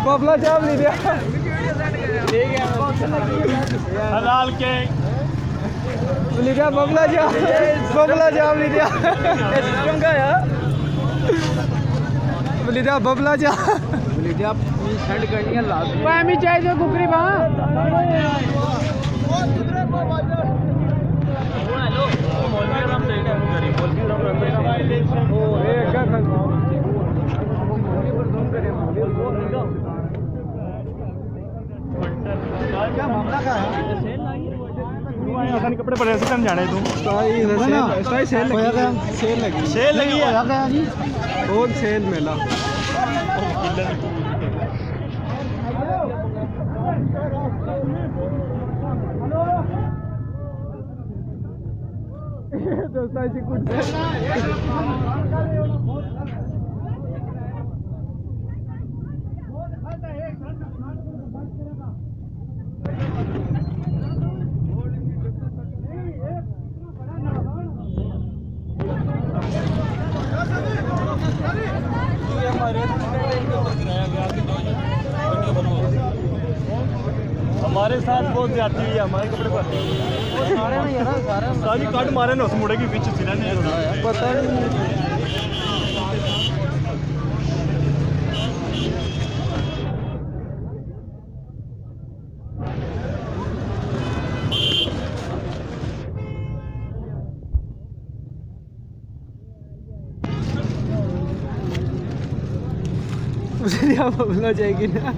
बबला चाप नहीं दिया हलाल के लिखा बबला चाप नहीं दिया सिस्टम का है लिखा बबला चाप लिखा सेंड करनी है लास्ट में चाहिए कुकरी वहाँ क्या मामला का है कपड़े पड़े से कम जाने तू सेल लगी है बहुत सेल मेला दोस्ताची कुछ हमारे साथ बहुत जाती हुई है हमारे कपड़े पर सारी काट मारे ना उस मुड़े की पीछे सिरा नहीं पता नहीं उसे बोलना चाहिए ना